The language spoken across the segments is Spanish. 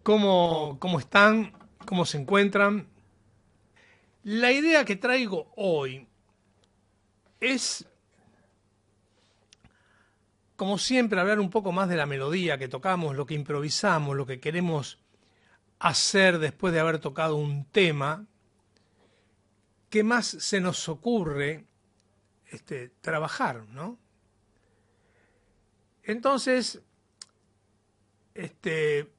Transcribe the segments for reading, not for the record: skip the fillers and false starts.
¿Cómo están? ¿Cómo se encuentran? La idea que traigo hoy es, como siempre, hablar un poco más de la melodía que tocamos, lo que improvisamos, lo que queremos hacer después de haber tocado un tema. ¿Qué más se nos ocurre trabajar, ¿no? Entonces, este,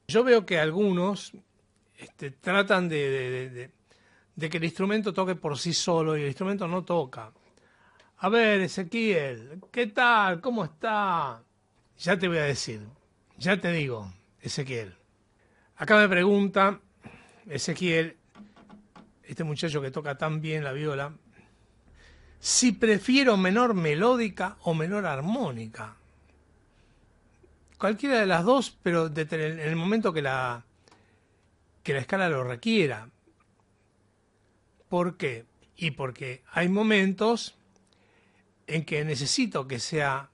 yo veo que algunos tratan de que el instrumento toque por sí solo y el instrumento no toca. A ver, Ezequiel, ¿qué tal? ¿Cómo está? Ya te voy a decir, ya te digo, Ezequiel. Acá me pregunta Ezequiel, este muchacho que toca tan bien la viola, si prefiero menor melódica o menor armónica. Cualquiera de las dos, pero en el momento que la escala lo requiera. ¿Por qué? Y porque hay momentos en que necesito que sea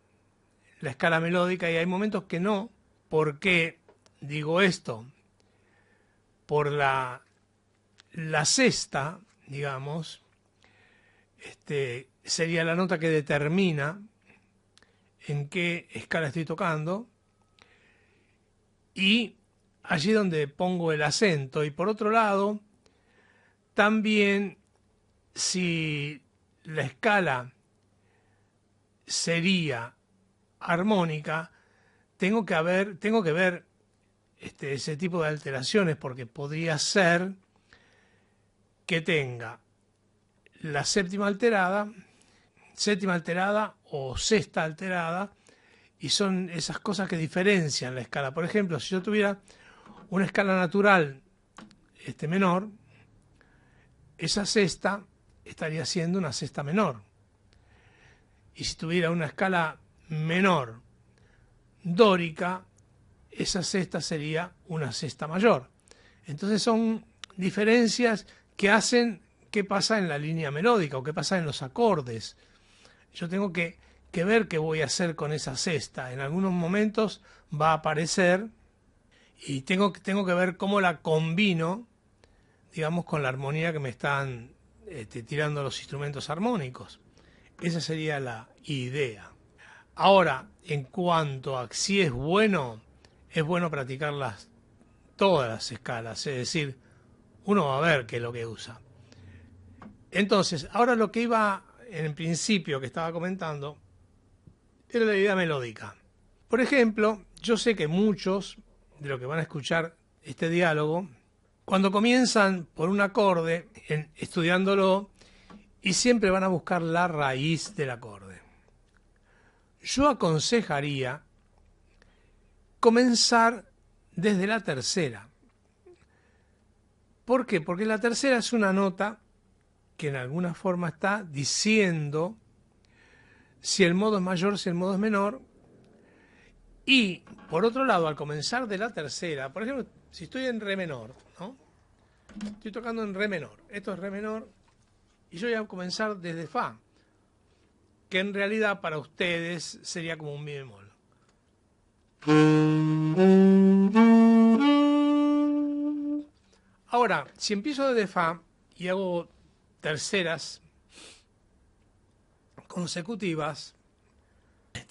la escala melódica y hay momentos que no. ¿Por qué digo esto? Por la sexta, digamos, sería la nota que determina en qué escala estoy tocando y allí donde pongo el acento. Y por otro lado, también si la escala sería armónica, tengo que ver ese tipo de alteraciones, porque podría ser que tenga la séptima alterada o sexta alterada, y son esas cosas que diferencian la escala. Por ejemplo, si yo tuviera una escala natural menor, esa sexta estaría siendo una sexta menor. Y si tuviera una escala menor dórica, esa sexta sería una sexta mayor. Entonces son diferencias que hacen qué pasa en la línea melódica o qué pasa en los acordes. Yo tengo que ver qué voy a hacer con esa sexta. En algunos momentos va a aparecer y tengo que ver cómo la combino, digamos, con la armonía que me están tirando los instrumentos armónicos. Esa sería la idea. Ahora, en cuanto a si es bueno practicarlas todas las escalas, es decir, uno va a ver qué es lo que usa. Entonces, ahora lo que iba en principio que estaba comentando era la idea melódica. Por ejemplo, yo sé que muchos de los que van a escuchar este diálogo, cuando comienzan por un acorde, estudiándolo, y siempre van a buscar la raíz del acorde. Yo aconsejaría comenzar desde la tercera. ¿Por qué? Porque la tercera es una nota que en alguna forma está diciendo si el modo es mayor, si el modo es menor. Y, por otro lado, al comenzar de la tercera, por ejemplo, si estoy en re menor, ¿no? Estoy tocando en re menor, esto es re menor, y yo voy a comenzar desde fa, que en realidad para ustedes sería como un mi bemol. Ahora, si empiezo desde fa y hago terceras consecutivas,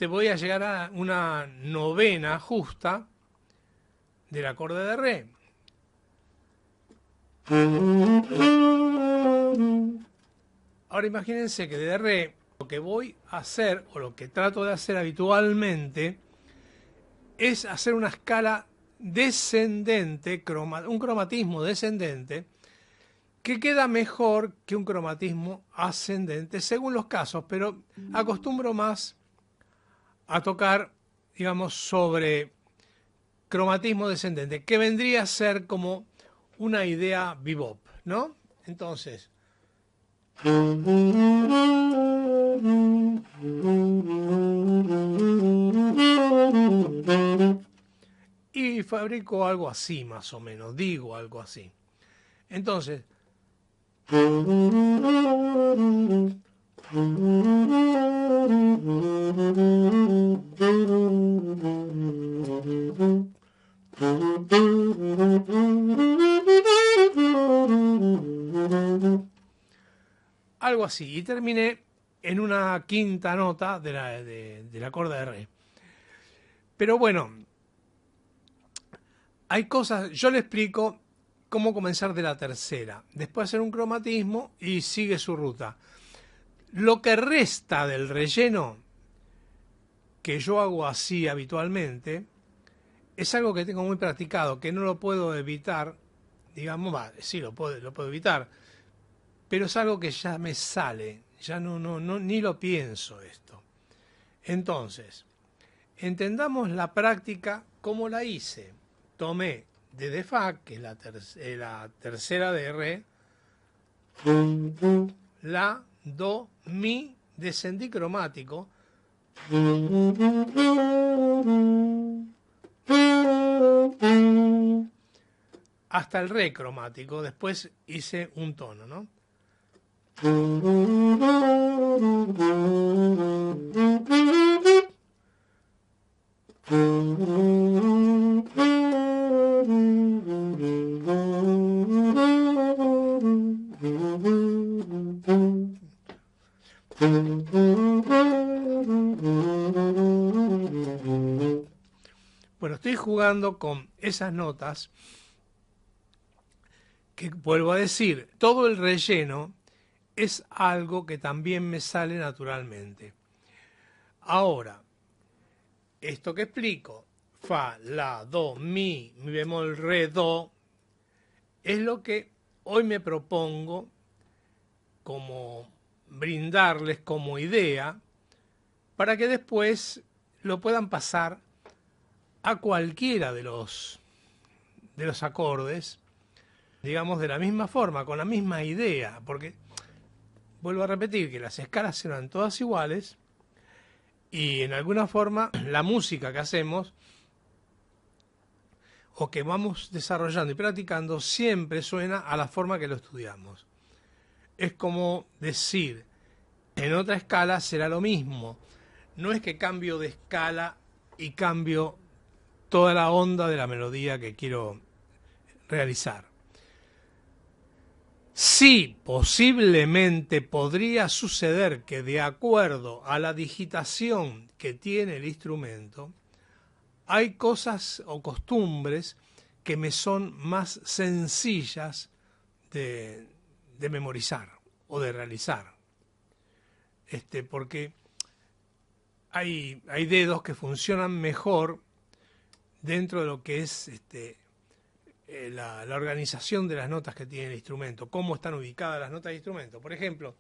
voy a llegar a una novena justa del acorde de re. Ahora imagínense que de re lo que voy a hacer, o lo que trato de hacer habitualmente, es hacer una escala descendente, un cromatismo descendente, que queda mejor que un cromatismo ascendente, según los casos, pero acostumbro más a tocar, digamos, sobre cromatismo descendente, que vendría a ser como una idea bebop, ¿no? Entonces, y fabrico algo así, más o menos, digo algo así. Entonces, Algo así. Y terminé en una quinta nota de la cuerda de re. Pero bueno, hay cosas, yo le explico cómo comenzar de la tercera, después hacer un cromatismo y sigue su ruta. Lo que resta del relleno, que yo hago así habitualmente, es algo que tengo muy practicado, que no lo puedo evitar, digamos, sí lo puedo evitar, pero es algo que ya me sale, ya no ni lo pienso esto. Entonces, entendamos la práctica como la hice. Tomé de fa, que es la tercera de re, la, do, mi, descendí cromático, hasta el re cromático, después hice un tono, ¿no? Bueno, estoy jugando con esas notas que, vuelvo a decir, todo el relleno es algo que también me sale naturalmente. Ahora, esto que explico, fa, la, do, mi bemol, re, do, es lo que hoy me propongo como brindarles como idea para que después lo puedan pasar a cualquiera de los acordes, digamos, de la misma forma, con la misma idea, porque vuelvo a repetir que las escalas eran todas iguales y en alguna forma la música que hacemos o que vamos desarrollando y practicando siempre suena a la forma que lo estudiamos. Es como decir, en otra escala será lo mismo. No es que cambio de escala y cambio toda la onda de la melodía que quiero realizar. Sí, posiblemente podría suceder que de acuerdo a la digitación que tiene el instrumento, hay cosas o costumbres que me son más sencillas de memorizar o de realizar. Porque hay dedos que funcionan mejor dentro de lo que es la organización de las notas que tiene el instrumento, cómo están ubicadas las notas del instrumento. Por ejemplo,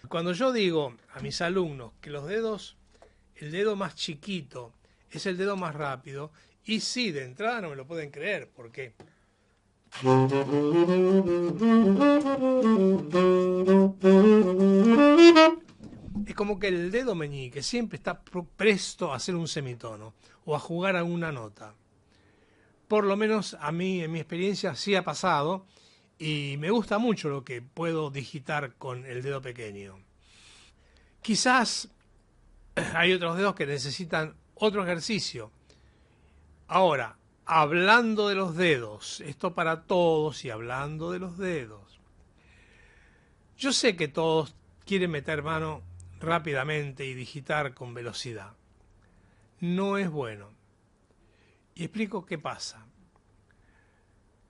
cuando yo digo a mis alumnos que los dedos, el dedo más chiquito es el dedo más rápido, y sí, de entrada no me lo pueden creer, porque es como que el dedo meñique siempre está presto a hacer un semitono o a jugar a una nota. Por lo menos a mí, en mi experiencia, sí ha pasado y me gusta mucho lo que puedo digitar con el dedo pequeño. Quizás hay otros dedos que necesitan otro ejercicio. Ahora, hablando de los dedos, esto para todos y hablando de los dedos, yo sé que todos quieren meter mano rápidamente y digitar con velocidad. No es bueno. Y explico qué pasa.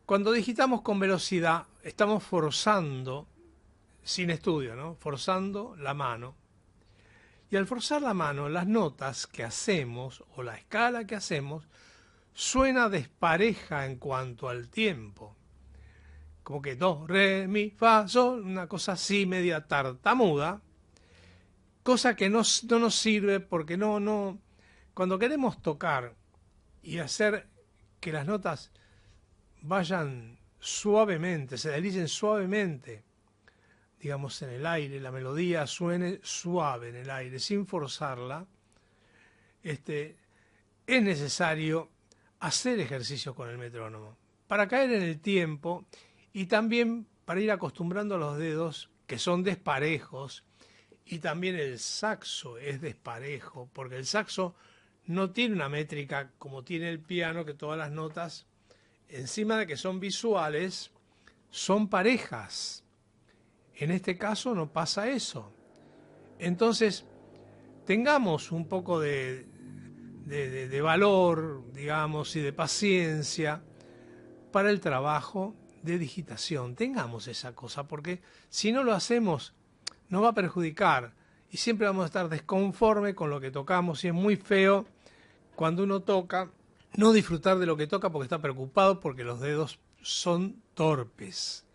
Cuando digitamos con velocidad, estamos forzando, sin estudio, ¿no? Forzando la mano. Y al forzar la mano, las notas que hacemos, o la escala que hacemos, suena despareja en cuanto al tiempo. Como que do, re, mi, fa, sol, una cosa así media tartamuda, cosa que no nos sirve porque cuando queremos tocar y hacer que las notas vayan suavemente, se deslicen suavemente, digamos en el aire, la melodía suene suave en el aire, sin forzarla, es necesario hacer ejercicio con el metrónomo para caer en el tiempo y también para ir acostumbrando a los dedos que son desparejos, y también el saxo es desparejo, porque el saxo no tiene una métrica como tiene el piano, que todas las notas encima de que son visuales, son parejas. En este caso no pasa eso. Entonces, tengamos un poco de valor, digamos, y de paciencia para el trabajo de digitación. Tengamos esa cosa, porque si no lo hacemos, nos va a perjudicar y siempre vamos a estar desconforme con lo que tocamos, y es muy feo cuando uno toca no disfrutar de lo que toca porque está preocupado porque los dedos son torpes.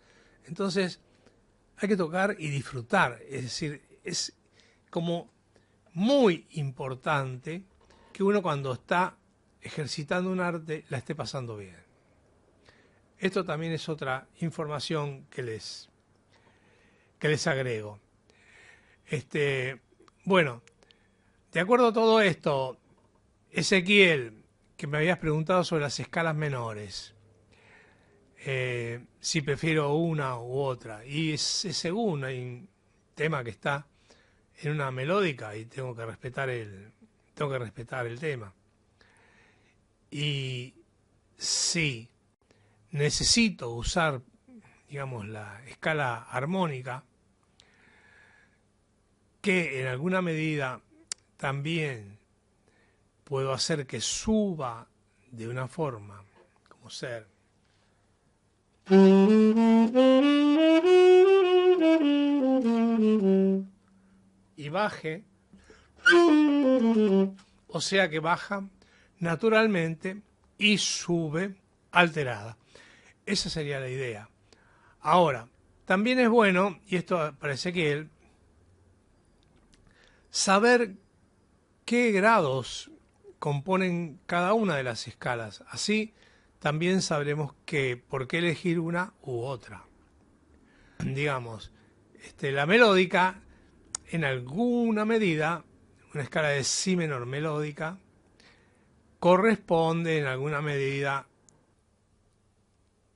Entonces hay que tocar y disfrutar, es decir, es como muy importante que uno cuando está ejercitando un arte la esté pasando bien. Esto también es otra información que les agrego. Bueno, de acuerdo a todo esto, Ezequiel, que me habías preguntado sobre las escalas menores, si prefiero una u otra, y es según, hay un tema que está en una melódica y tengo que respetar el tema. Y sí, necesito usar, digamos, la escala armónica, que en alguna medida también puedo hacer que suba de una forma, como ser. Y baje, o sea que baja naturalmente y sube alterada. Esa sería la idea. Ahora, también es bueno, y esto parece que él, saber qué grados componen cada una de las escalas. Así también sabremos por qué elegir una u otra. Digamos, la melódica, en alguna medida, una escala de si menor melódica, corresponde en alguna medida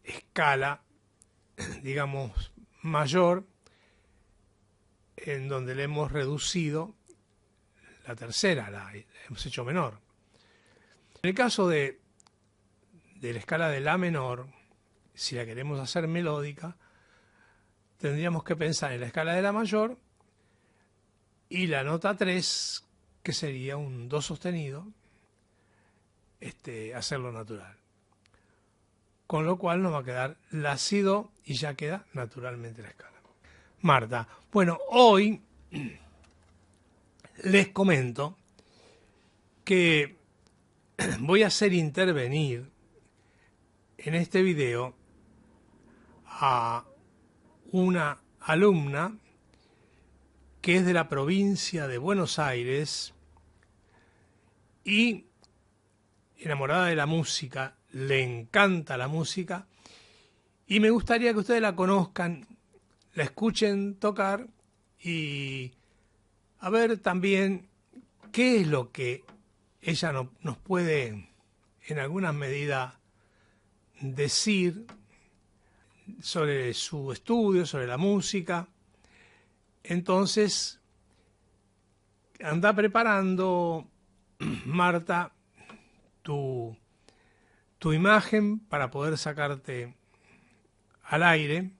escala, digamos, mayor, en donde le hemos reducido la tercera, la hemos hecho menor. En el caso de la escala de la menor, si la queremos hacer melódica, tendríamos que pensar en la escala de la mayor y la nota 3, que sería un do sostenido, hacerlo natural. Con lo cual nos va a quedar la si do y ya queda naturalmente la escala. Marta, bueno, hoy les comento que voy a hacer intervenir en este video a una alumna que es de la provincia de Buenos Aires y enamorada de la música, le encanta la música y me gustaría que ustedes la conozcan, la escuchen tocar y a ver también qué es lo que ella nos puede en alguna medida decir sobre su estudio, sobre la música. Entonces, anda preparando, Marta, tu imagen para poder sacarte al aire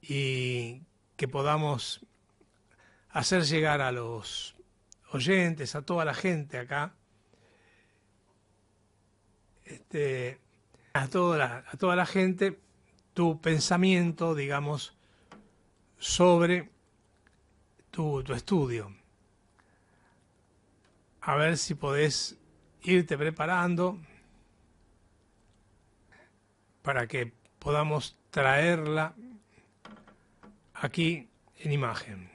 y que podamos hacer llegar a los oyentes, a toda la gente acá, a toda la gente, tu pensamiento, digamos, sobre tu estudio. A ver si podés irte preparando para que podamos traerla aquí en imagen.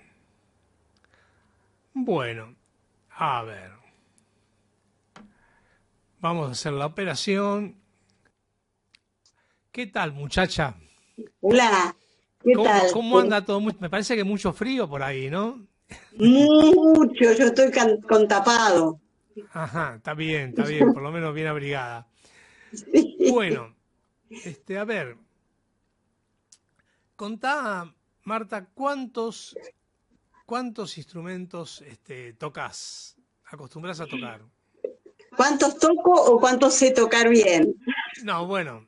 Bueno, a ver. Vamos a hacer la operación. ¿Qué tal, muchacha? Hola, ¿qué tal? ¿Cómo anda todo? Me parece que mucho frío por ahí, ¿no? Mucho, yo estoy con tapado. Ajá, está bien, por lo menos bien abrigada. Sí. Bueno, a ver, contá, Marta, ¿cuántos instrumentos tocas? ¿Acostumbras a tocar? ¿Cuántos toco o cuántos sé tocar bien? No, bueno,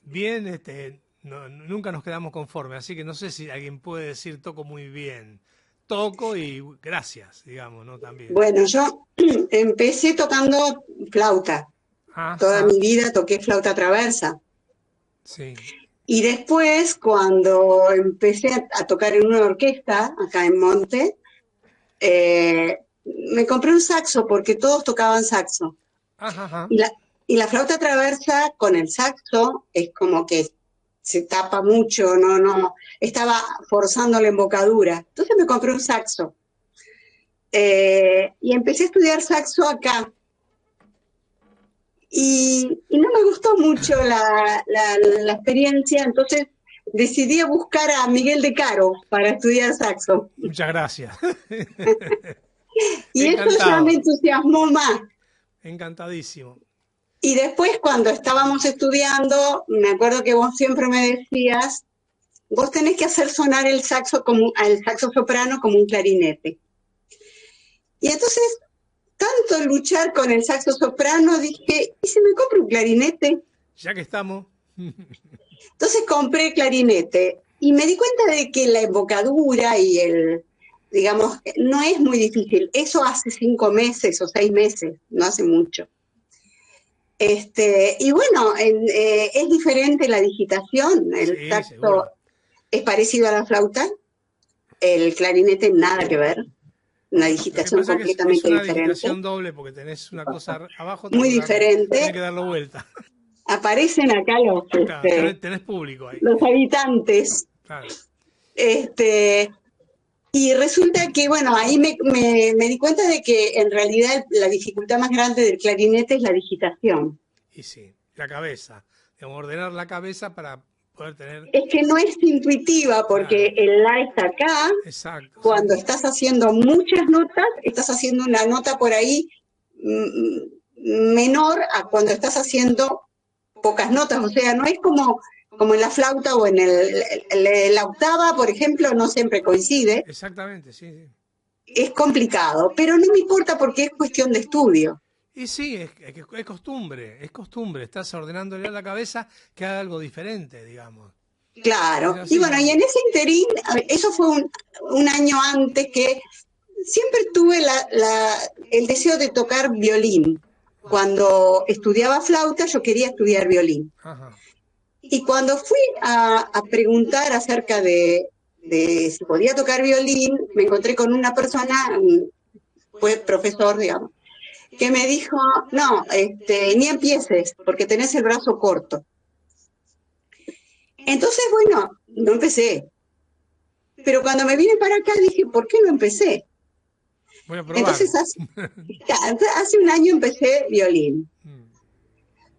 bien, nunca nos quedamos conformes, así que no sé si alguien puede decir toco muy bien. Toco y gracias, digamos, ¿no? También. Bueno, yo empecé tocando flauta. Toda Ajá, mi vida toqué flauta traversa. sí. Y después, cuando empecé a tocar en una orquesta acá en Monte, me compré un saxo porque todos tocaban saxo. Ajá, ajá. Y la flauta traversa con el saxo es como que se tapa mucho, no, estaba forzando la embocadura. Entonces me compré un saxo. Y empecé a estudiar saxo acá. Y no me gustó mucho la experiencia, entonces decidí buscar a Miguel de Caro para estudiar saxo. Muchas gracias. Y eso ya me Encantado, entusiasmó más. encantadísimo. Y después cuando estábamos estudiando, me acuerdo que vos siempre me decías, vos tenés que hacer sonar el saxo el saxo soprano como un clarinete. Y entonces, tanto luchar con el saxo soprano, dije, ¿y si me compro un clarinete? Ya que estamos, Entonces compré clarinete y me di cuenta de que la embocadura y digamos, no es muy difícil. Eso hace 5 meses o 6 meses, no hace mucho. Y bueno, es diferente la digitación. El sí, saxo seguro. es parecido a la flauta, el clarinete nada que ver, una Lo que digitación pasa es que es completamente una diferente, digitación doble porque tenés una cosa abajo, muy tenés diferente. que darlo vuelta. Aparecen acá Claro, tenés público ahí. los habitantes. Claro. Este, Y resulta que, bueno, ahí me di cuenta de que en realidad la dificultad más grande del clarinete es la digitación. Y sí, la cabeza. Digamos, ordenar la cabeza para poder tener. Es que no es intuitiva porque Claro, el la está acá. exacto, sí, Cuando sí. estás haciendo muchas notas, estás haciendo una nota por ahí menor a cuando estás haciendo pocas notas. O sea, no es como en la flauta o en la octava, por ejemplo, no siempre coincide. Exactamente, sí, sí. Es complicado, pero no me importa porque es cuestión de estudio. Y sí, es costumbre, es costumbre. Estás ordenándole a la cabeza que haga algo diferente, digamos. Es Claro, y así, bueno, y en ese interín, eso fue un año antes que siempre tuve el deseo de tocar violín. Cuando estudiaba flauta, yo quería estudiar violín. Ajá. Y cuando fui a preguntar acerca de si podía tocar violín, me encontré con una persona, fue profesor, digamos, que me dijo, no, ni empieces, porque tenés el brazo corto. Entonces, bueno, no empecé. Pero cuando me vine para acá dije, ¿por qué no empecé? Voy a probar. Entonces, hace un año empecé violín. Mm.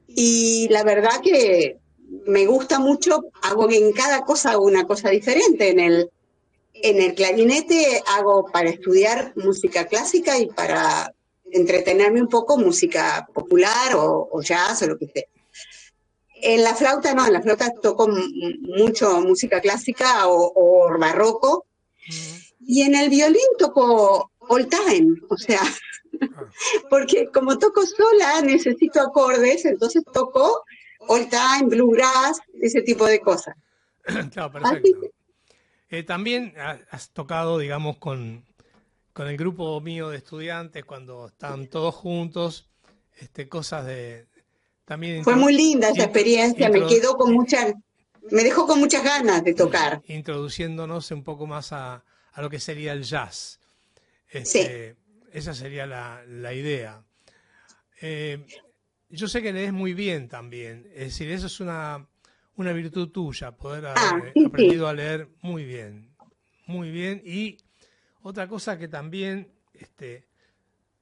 Y la verdad que me gusta mucho, hago en cada cosa hago una cosa diferente. En el clarinete hago para estudiar música clásica y para entretenerme un poco música popular o jazz o lo que sea. En la flauta no, en la flauta toco mucho música clásica o barroco. Mm. Y en el violín toco all time, o sea, Ah. porque como toco sola necesito acordes, entonces toco all time, bluegrass, ese tipo de cosas. Claro, Así perfecto. También has tocado, digamos, con el grupo mío de estudiantes, cuando están todos juntos, cosas de. También fue muy linda esa experiencia, me dejó con muchas ganas de tocar. introduciéndonos un poco más a lo que sería el jazz. Sí. Esa sería la idea. Eh, yo sé que lees muy bien también, es decir, eso es una virtud tuya, poder Ah, haber sí, sí. aprendido a leer muy bien, muy bien. Y otra cosa que también,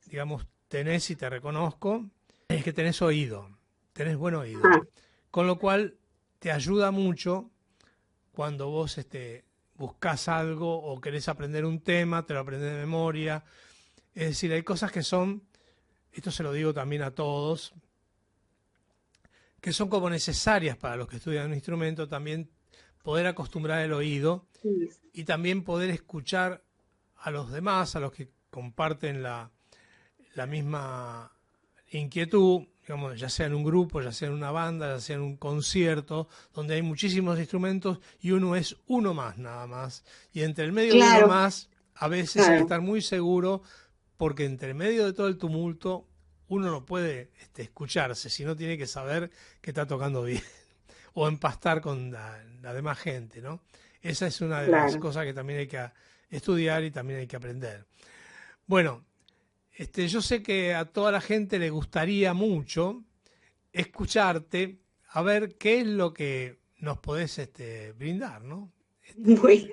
digamos, tenés y te reconozco, es que tenés buen oído, Ah, con lo cual te ayuda mucho cuando vos buscas algo o querés aprender un tema, te lo aprendes de memoria. Es decir, hay cosas que son, esto se lo digo también a todos, que son como necesarias para los que estudian un instrumento, también poder acostumbrar el oído sí. y también poder escuchar a los demás, a los que comparten la misma inquietud, digamos, ya sea en un grupo, ya sea en una banda, ya sea en un concierto, donde hay muchísimos instrumentos y uno es uno más nada más. Y entre el medio de uno Claro, más, a veces hay que claro, estar muy seguro, porque entre medio de todo el tumulto, uno no puede escucharse, sino tiene que saber que está tocando bien o empastar con la demás gente, ¿no? Esa es una de las claro. cosas que también hay que estudiar y también hay que aprender. Bueno, yo sé que a toda la gente le gustaría mucho escucharte, a ver qué es lo que nos podés brindar, ¿no? Bueno,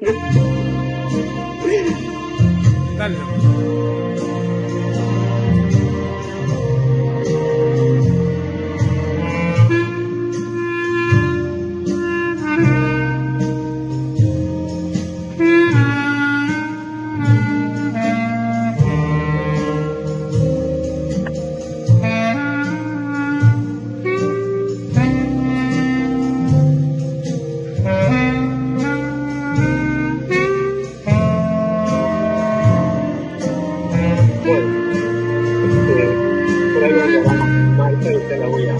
Dale nomás. Bueno, este, por ahí va la marcha y te la voy a...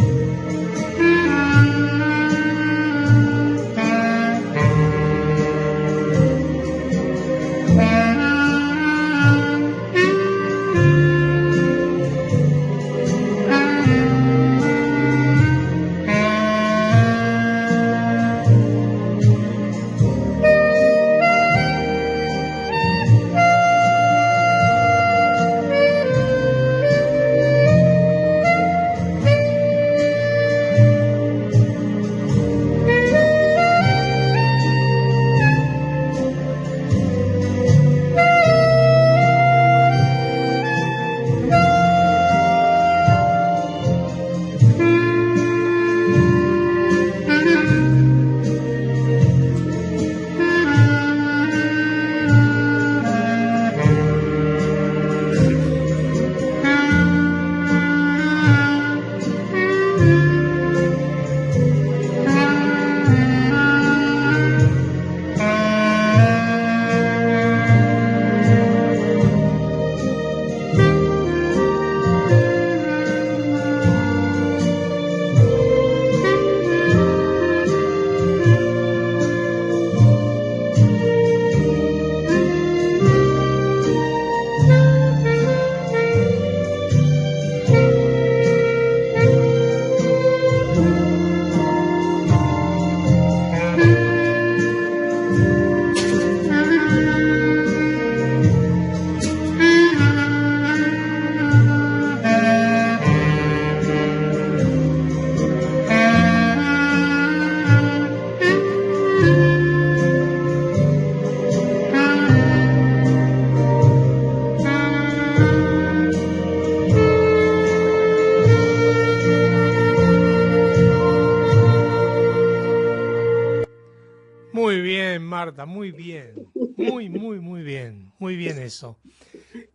Muy bien, Marta, muy bien. Muy, muy, muy bien. Muy bien eso.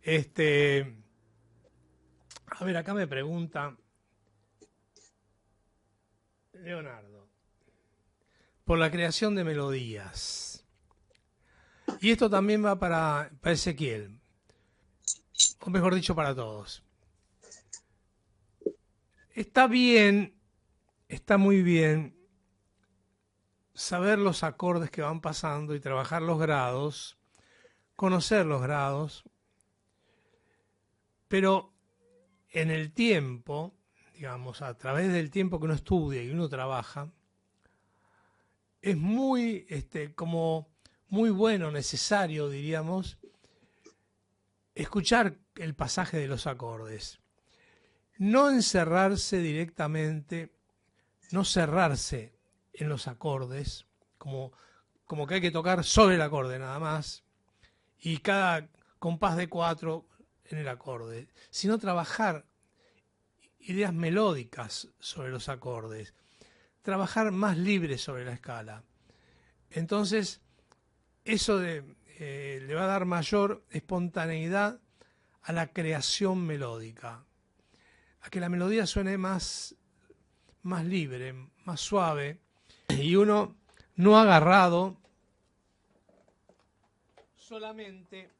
Este, a ver, acá me pregunta Leonardo, por la creación de melodías. Y esto también va para Ezequiel, o mejor dicho, para todos. Está bien, está muy bien saber los acordes que van pasando y trabajar los grados, conocer los grados, pero en el tiempo, digamos, a través del tiempo que uno estudia y uno trabaja, es muy, como muy bueno, necesario, diríamos, escuchar el pasaje de los acordes. No encerrarse directamente, no cerrarse en los acordes, como que hay que tocar sobre el acorde nada más, y cada compás de 4 en el acorde, sino trabajar ideas melódicas sobre los acordes, trabajar más libre sobre la escala. Entonces, eso le va a dar mayor espontaneidad a la creación melódica, a que la melodía suene más libre, más suave, y uno no agarrado solamente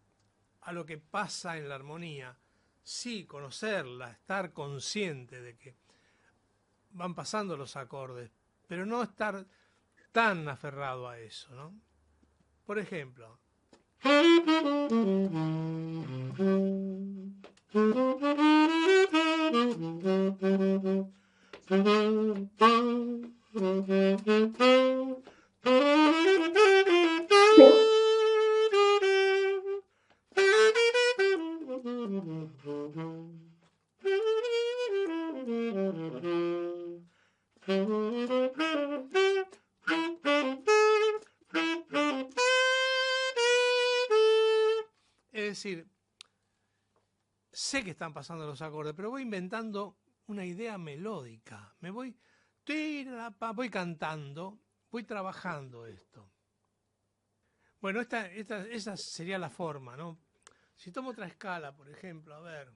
a lo que pasa en la armonía, sí, conocerla, estar consciente de que van pasando los acordes, pero no estar tan aferrado a eso, ¿no? Por ejemplo, es decir, sé que están pasando los acordes, pero voy inventando una idea melódica. Me voy, voy cantando, voy trabajando esto. Bueno, esa sería la forma, ¿no? Si tomo otra escala, por ejemplo, a ver,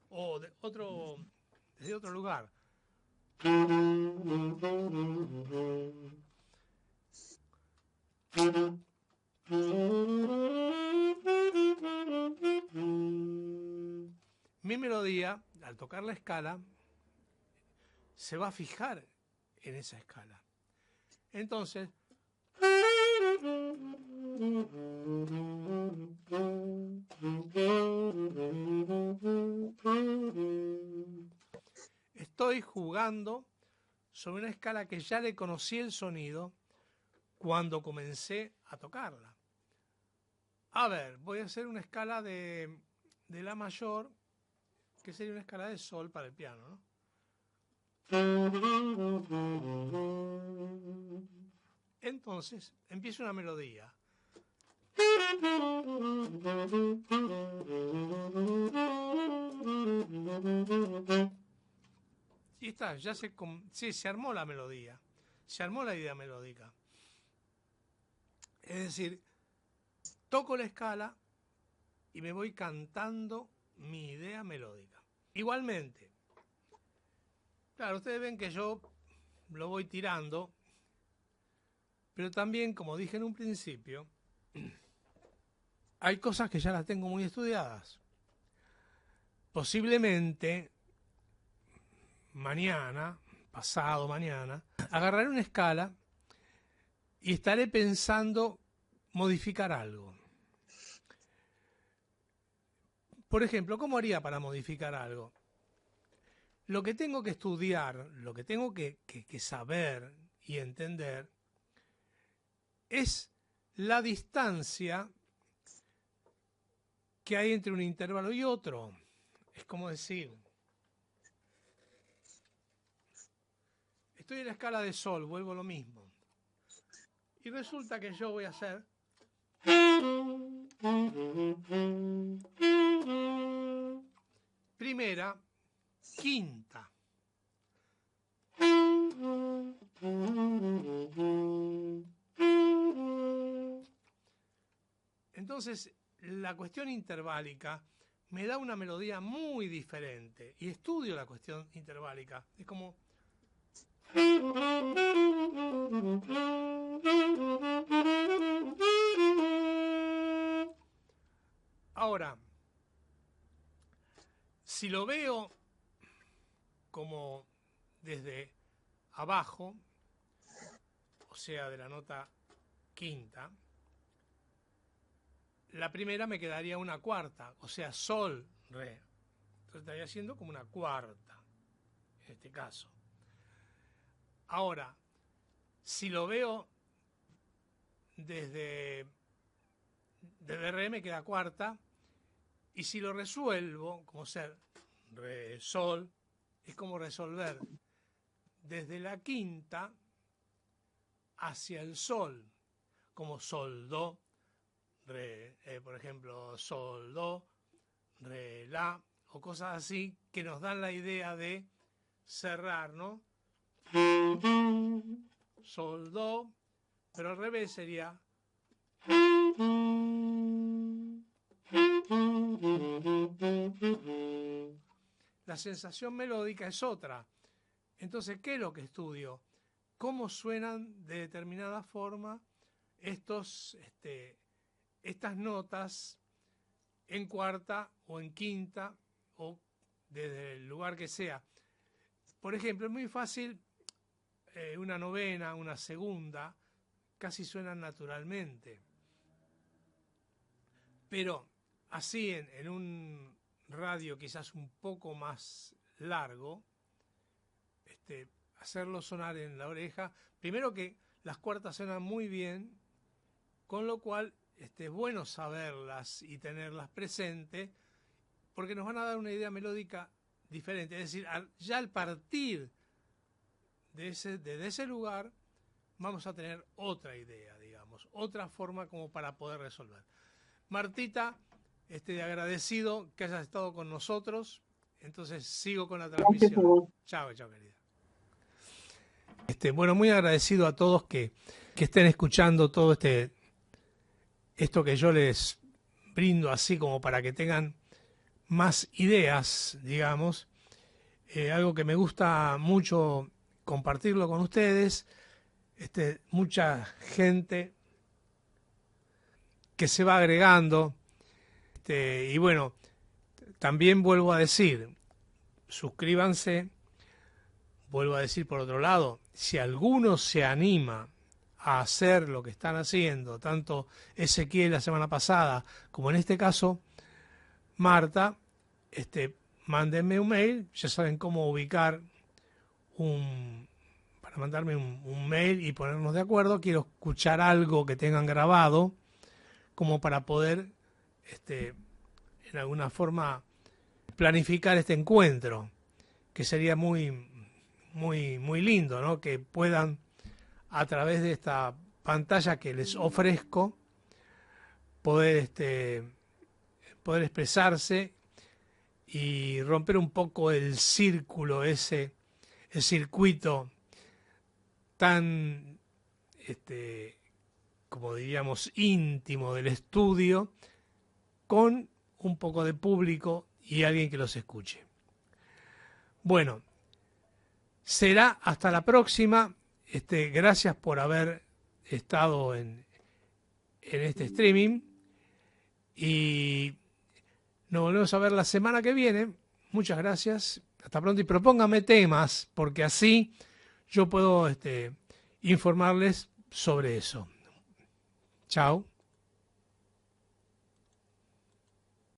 o desde otro lugar. Mi melodía, al tocar la escala, se va a fijar en esa escala. Entonces, estoy jugando sobre una escala que ya le conocí el sonido cuando comencé a tocarla. A ver, voy a hacer una escala de La mayor, que sería una escala de sol para el piano, ¿no? Entonces, empieza una melodía. Y está, ya se armó la melodía, se armó la idea melódica. Es decir, toco la escala y me voy cantando mi idea melódica. Igualmente, claro, ustedes ven que yo lo voy tirando, pero también, como dije en un principio, hay cosas que ya las tengo muy estudiadas. Posiblemente mañana, pasado mañana, agarraré una escala y estaré pensando modificar algo. Por ejemplo, ¿cómo haría para modificar algo? Lo que tengo que estudiar, lo que tengo que saber y entender es la distancia que hay entre un intervalo y otro. Es como decir, estoy en la escala de sol, vuelvo a lo mismo. Y resulta que yo voy a hacer primera, quinta. Entonces, la cuestión interválica me da una melodía muy diferente y estudio la cuestión interválica. Es como... Ahora, si lo veo como desde abajo, o sea, de la nota quinta, la primera me quedaría una cuarta, o sea, sol, re. Entonces estaría haciendo como una cuarta, en este caso. Ahora, si lo veo desde re me queda cuarta, y si lo resuelvo como ser re, sol, es como resolver desde la quinta hacia el sol, como sol, do, re, por ejemplo, sol, do, re, la, o cosas así que nos dan la idea de cerrar, ¿no? Sol, do, pero al revés sería la sensación melódica es otra. Entonces, ¿qué es lo que estudio? Cómo suenan de determinada forma estas notas en cuarta o en quinta o desde el lugar que sea. Por ejemplo, es muy fácil, una novena, una segunda, casi suenan naturalmente. Pero así en un radio quizás un poco más largo, hacerlo sonar en la oreja, primero que las cuartas suenan muy bien, con lo cual es bueno saberlas y tenerlas presentes, porque nos van a dar una idea melódica diferente. Es decir, ya al partir desde ese lugar, vamos a tener otra idea, digamos, otra forma como para poder resolver. Martita, agradecido que hayas estado con nosotros. Entonces sigo con la transmisión. Chao, chao, querida. Bueno, muy agradecido a todos que estén escuchando todo esto que yo les brindo, así como para que tengan más ideas, digamos. Algo que me gusta mucho compartirlo con ustedes. Mucha gente que se va agregando. Y bueno, también vuelvo a decir, suscríbanse. Vuelvo a decir por otro lado, si alguno se anima a hacer lo que están haciendo, tanto Ezequiel la semana pasada como en este caso Marta, mándenme un mail. Ya saben cómo ubicar para mandarme un mail y ponernos de acuerdo. Quiero escuchar algo que tengan grabado como para poder en alguna forma planificar este encuentro, que sería muy lindo, ¿no? Que puedan, a través de esta pantalla que les ofrezco, poder expresarse y romper un poco el círculo el circuito tan, como diríamos, íntimo del estudio, con un poco de público y alguien que los escuche. Bueno, será hasta la próxima. Gracias por haber estado en este streaming y nos volvemos a ver la semana que viene. Muchas gracias. Hasta pronto y propóngame temas, porque así yo puedo informarles sobre eso. Chao.